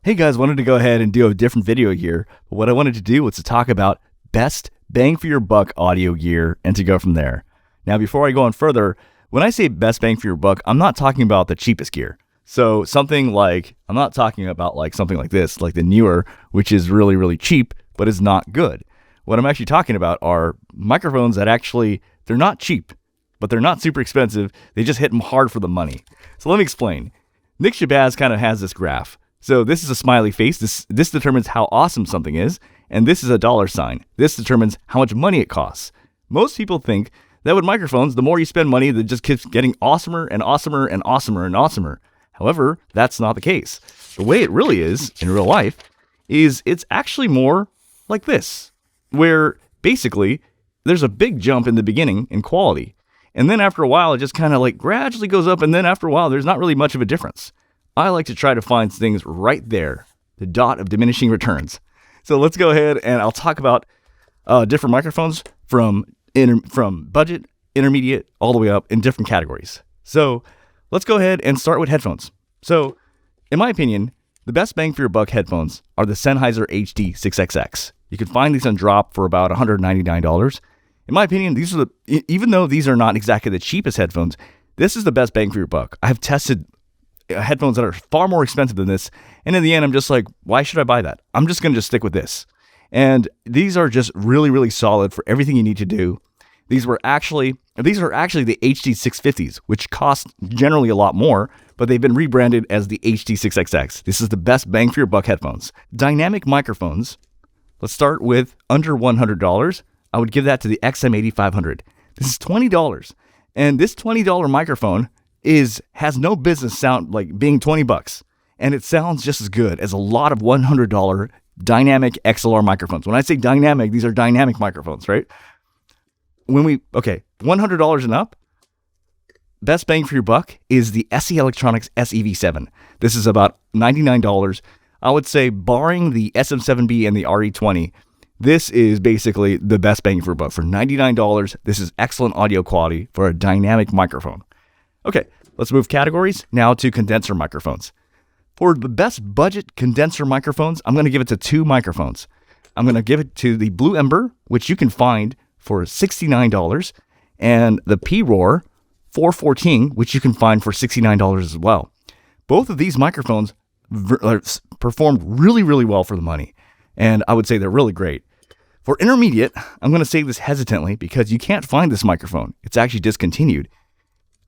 Hey guys, wanted to go ahead and do a different video here. But what I wanted to do was to talk about best bang for your buck audio gear and to go from there. Now, before I go on further, when I say best bang for your buck, I'm not talking about the cheapest gear. So I'm not talking about like something like this, like the Neewer, which is really, really cheap, but is not good. What I'm actually talking about are microphones that they're not cheap, but they're not super expensive. They just hit them hard for the money. So let me explain. Nick Shabazz kind of has this graph. So this is a smiley face. This determines how awesome something is. And this is a dollar sign. This determines how much money it costs. Most people think that with microphones, the more you spend money, it just keeps getting awesomer and awesomer and awesomer and awesomer. However, that's not the case. The way it really is in real life is it's actually more like this, where basically there's a big jump in the beginning in quality. And then after a while, it just kind of like gradually goes up. And then after a while, there's not really much of a difference. I like to try to find things right there, the dot of diminishing returns. So let's go ahead and I'll talk about different microphones from budget, intermediate, all the way up in different categories. So let's go ahead and start with headphones. So in my opinion, the best bang for your buck headphones are the Sennheiser HD6XX. You can find these on drop for about $199. In my opinion, even though these are not exactly the cheapest headphones, this is the best bang for your buck. I've tested headphones that are far more expensive than this, and in the end I'm just like, why should I buy that? I'm just going to stick with this. And these are just really, really solid for everything you need to do. These are actually the HD650s, which cost generally a lot more, but they've been rebranded as the HD6XX. This is the best bang for your buck headphones. Dynamic microphones, let's start with under $100. I would give that to the XM8500. This is $20, and this $20 microphone has no business sound like being $20, and it sounds just as good as a lot of $100 dynamic XLR microphones. When I say dynamic, these are dynamic microphones, right? $100 and up, best bang for your buck is the SE Electronics SEV7. This is about $99. I would say barring the SM7B and the RE20, this is basically the best bang for your buck. For $99, this is excellent audio quality for a dynamic microphone. Okay, let's move categories now to condenser microphones. For the best budget condenser microphones, I'm going to give it to two microphones. I'm going to give it to the Blue Ember, which you can find for $69, and the P-Roar 414, which you can find for $69 as well. Both of these microphones performed really, really well for the money, and I would say they're really great. For intermediate, I'm going to say this hesitantly because you can't find this microphone. It's actually discontinued.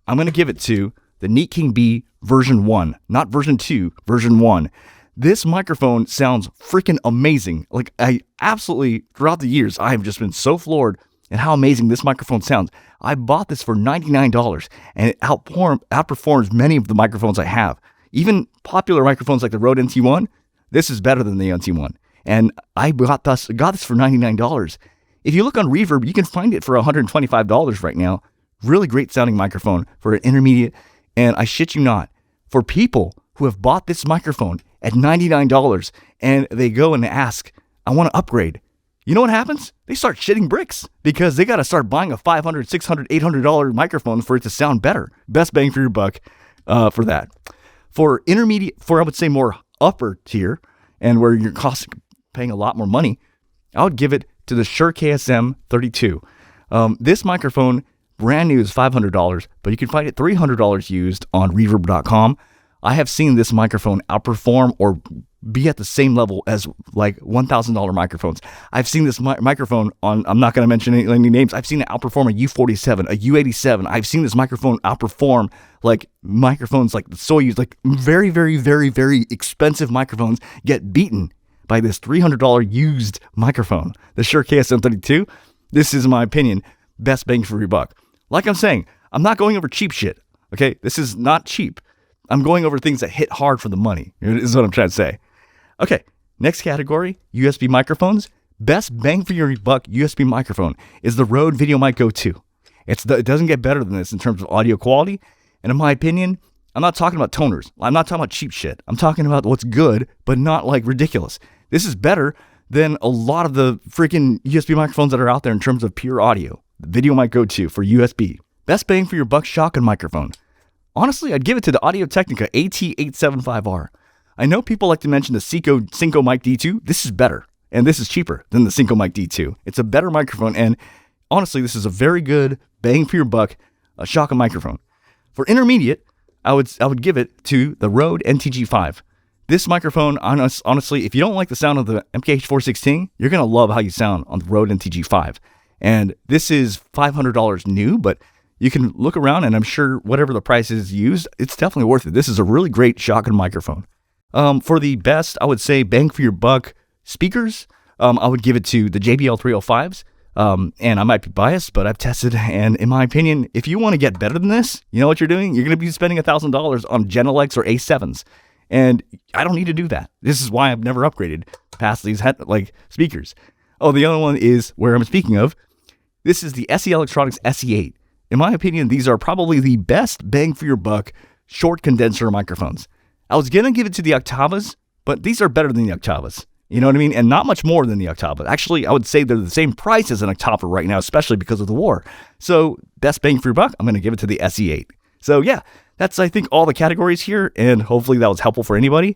I'm going to give it to the Neat King B version 1, not version 2, version 1. This microphone sounds freaking amazing. Like throughout the years, I have just been so floored at how amazing this microphone sounds. I bought this for $99 and it outperforms many of the microphones I have. Even popular microphones like the Rode NT1, this is better than the NT1. And I got this for $99. If you look on Reverb, you can find it for $125 right now. Really great sounding microphone for an intermediate. And I shit you not, for people who have bought this microphone at $99 and they go and ask, I want to upgrade. You know what happens? They start shitting bricks because they got to start buying a $500, $600, $800 microphone for it to sound better. Best bang for your buck for that. For intermediate, I would say more upper tier and where you're paying a lot more money, I would give it to the Shure KSM 32. This microphone, brand new, is $500, but you can find it $300 used on reverb.com. I have seen this microphone outperform or be at the same level as like $1,000 microphones. I've seen this microphone on, I'm not going to mention any names. I've seen it outperform a U47, a U87. I've seen this microphone outperform like microphones like the Soyuz, like very, very, very, very expensive microphones get beaten by this $300 used microphone. The Shure KSM 32, this is, in my opinion, best bang for your buck. Like I'm saying, I'm not going over cheap shit, okay? This is not cheap. I'm going over things that hit hard for the money, is what I'm trying to say. Okay, next category, USB microphones. Best bang for your buck USB microphone is the Rode VideoMic Go 2. It doesn't get better than this in terms of audio quality. And in my opinion, I'm not talking about toners. I'm not talking about cheap shit. I'm talking about what's good, but not like ridiculous. This is better than a lot of the freaking USB microphones that are out there in terms of pure audio. The VideoMic Go 2 for USB. Best bang for your buck shotgun microphone. Honestly, I'd give it to the Audio-Technica AT875R. I know people like to mention the Synco Mic D2. This is better, and this is cheaper than the Synco Mic D2. It's a better microphone, and honestly, this is a very good bang for your buck shotgun microphone. For intermediate, I would give it to the Rode NTG5. This microphone, honestly, if you don't like the sound of the MKH416, you're going to love how you sound on the Rode NTG5. And this is $500 new, but you can look around, and I'm sure whatever the price is used, it's definitely worth it. This is a really great shotgun microphone. For the best, I would say bang for your buck speakers, I would give it to the JBL 305s. And I might be biased, but I've tested, and in my opinion, if you want to get better than this, you know what you're doing? You're going to be spending $1,000 on Genelecs or A7s. And I don't need to do that. This is why I've never upgraded past these speakers. Oh, the other one is where I'm speaking of. This is the SE Electronics SE8. In my opinion, these are probably the best bang for your buck short condenser microphones. I was going to give it to the Octavas, but these are better than the Octavas. You know what I mean? And not much more than the Octava. Actually, I would say they're the same price as an Octava right now, especially because of the war. So, best bang for your buck, I'm going to give it to the SE8. So, yeah, that's, I think, all the categories here, and hopefully that was helpful for anybody.